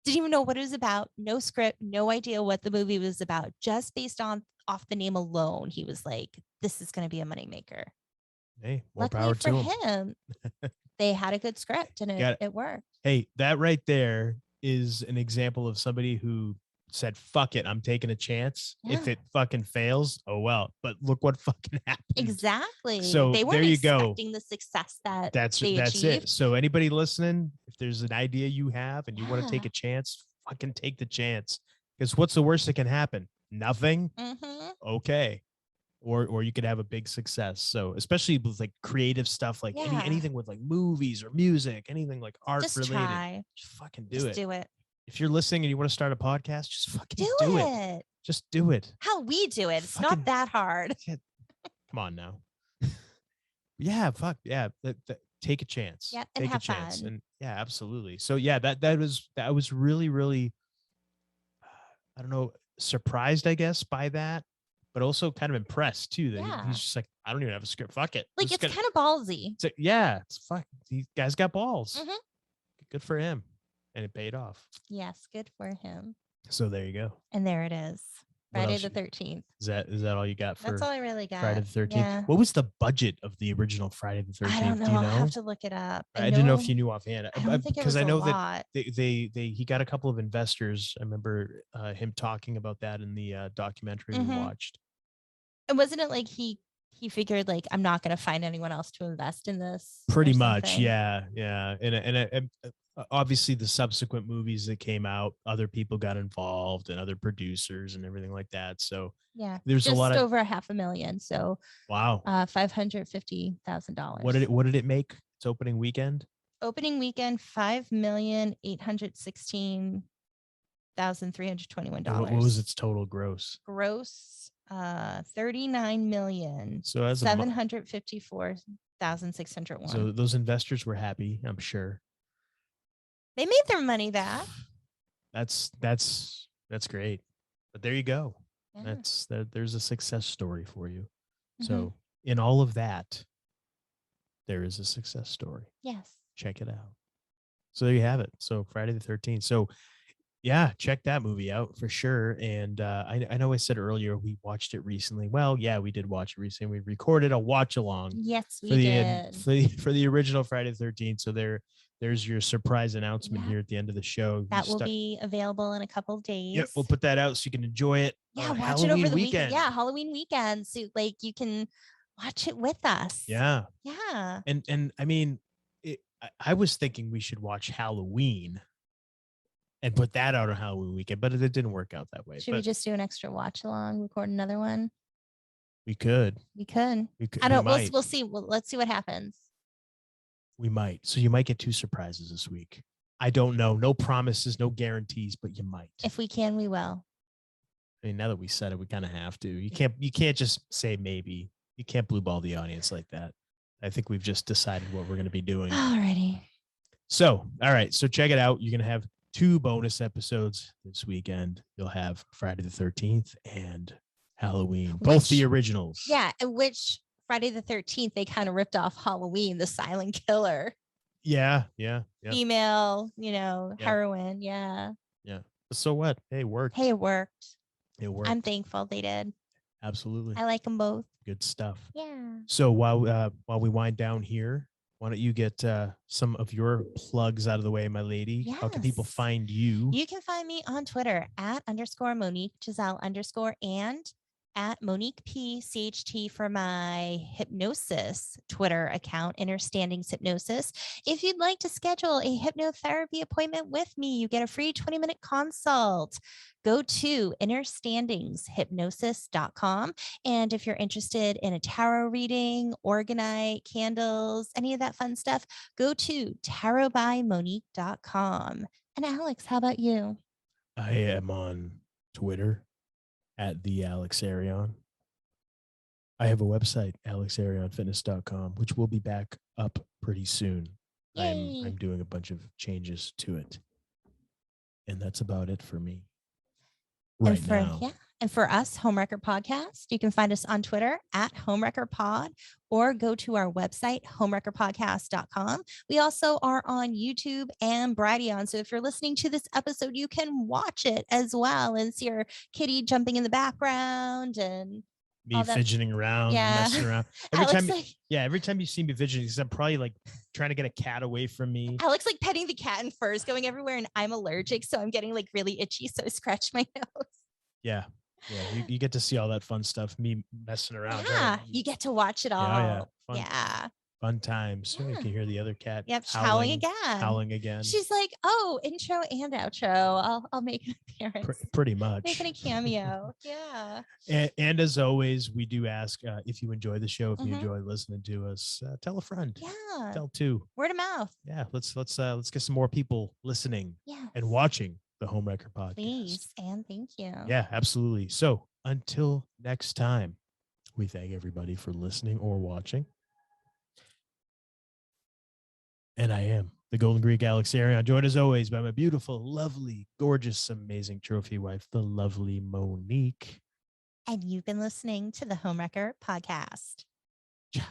Didn't even know what it was about. No script. No idea what the movie was about. Just based off the name alone, he was like, "This is going to be a moneymaker." Hey, more power to him. They had a good script, and it worked. Hey, that right there is an example of somebody who said, fuck it, I'm taking a chance. Yeah. If it fucking fails, oh well. But look what fucking happened. Exactly. So they weren't expecting the success that's it. So anybody listening, if there's an idea you have and you want to take a chance, fucking take the chance. Because what's the worst that can happen? Nothing. Mm-hmm. Okay. Or you could have a big success. So especially with like creative stuff, like anything with like movies or music, anything like art related, just fucking do it. Do it. If you're listening and you want to start a podcast, just fucking do it. Just do it. How we do it. It's not that hard. Come on now. Yeah, fuck yeah. Take a chance. Yeah, and take have a chance. Fun. And yeah, absolutely. So yeah, that was really, really I don't know, surprised, I guess, by that. But also kind of impressed too that he's just like, I don't even have a script. Fuck it. Like it's kind of ballsy. It's fuck. These guys got balls. Mm-hmm. Good for him, and it paid off. Yes, good for him. So there you go. And there it is. Friday the 13th. Is that all you got for? That's all I really got. Friday the 13th. Yeah. What was the budget of the original Friday the 13th? I don't know. Do you know? I'll have to look it up. I didn't know if you knew offhand. I don't think because I know that he got a couple of investors. I remember him talking about that in the documentary we watched. And wasn't it like he figured like I'm not going to find anyone else to invest in this? Pretty much, yeah. And obviously the subsequent movies that came out, other people got involved and other producers and everything like that. So yeah, there's just a lot of over $500,000. So wow, $550,000. What did it make? Its opening weekend. Opening weekend, $5,816,321. What was its total gross? Gross. 39 million. So as 754,601. So those investors were happy, I'm sure. They made their money back. That's great. But there you go. Yeah. There's a success story for you. Mm-hmm. So in all of that, there is a success story. Yes. Check it out. So there you have it. So Friday the 13th. So Yeah, check that movie out for sure. And I know I said earlier we watched it recently. Well, yeah, we did watch it recently. We recorded a watch along Yes, for we the did. for the original Friday the 13th. So there's your surprise announcement Yeah. here at the end of the show. That will be available in a couple of days. Yep, we'll put that out so you can enjoy it. Yeah, watch Halloween it over the weekend. Yeah, Halloween weekend. So like you can watch it with us. Yeah. Yeah. And I mean, I was thinking we should watch Halloween and put that out on Halloween weekend, but it didn't work out that way. Should we just do an extra watch along, record another one? We could. We could. We could. I don't. We We'll see. Let's see what happens. We might. So you might get 2 surprises this week. I don't know. No promises, no guarantees, but you might. If we can, we will. I mean, now that we said it, we kind of have to. You can't just say maybe. You can't blue ball the audience like that. I think we've just decided what we're going to be doing. Alrighty. So, all right. So check it out. You're going to have 2 bonus episodes this weekend. You'll have Friday the 13th and Halloween, both the originals. Yeah, which Friday the 13th, they kind of ripped off Halloween, the silent killer. Yeah. Female, heroine. Yeah. So what? Hey, it worked. Hey, it worked. It worked. I'm thankful they did. Absolutely. I like them both. Good stuff. Yeah. So while we wind down here, why don't you get some of your plugs out of the way, my lady? Yes. How can people find you? You can find me on Twitter @_Monique Giselle_ and @Monique P CHT for my hypnosis Twitter account, Understandings Hypnosis. If you'd like to schedule a hypnotherapy appointment with me, you get a free 20-minute consult. Go to understandingshypnosis.com. And if you're interested in a tarot reading, organite, candles, any of that fun stuff, go to tarotbymonique.com. And Alex, how about you? I am on Twitter @theAlexArion. I have a website, alexarionfitness.com, which will be back up pretty soon. I'm doing a bunch of changes to it. And that's about it for me. Right now. Yeah. And for us, Homewrecker Podcast, you can find us on Twitter @HomewreckerPod or go to our website, homewreckerpodcast.com. We also are on YouTube and Brighteon. So if you're listening to this episode, you can watch it as well and see our kitty jumping in the background and me fidgeting around, messing around. Every time you see me fidgeting, because I'm probably like trying to get a cat away from me. Alex like petting the cat and fur is going everywhere, and I'm allergic, so I'm getting like really itchy. So I scratched my nose. Yeah. You get to see all that fun stuff, me messing around. Yeah, right? You get to watch it all. Fun times. So you can hear the other cat. Yep, howling again. She's like, "Oh, intro and outro. I'll make an appearance." Pretty much. Making a cameo. Yeah. And as always, we do ask if you enjoy the show, if you enjoy listening to us, tell a friend. Yeah. Tell 2. Word of mouth. Yeah. Let's get some more people listening and watching the Homewrecker podcast. Please and thank you. Yeah, absolutely. So until next time, we thank everybody for listening or watching. And I am the Golden Greek Alex Arion, joined as always by my beautiful, lovely, gorgeous, amazing trophy wife, the lovely Monique. And you've been listening to the Homewrecker podcast. Ja.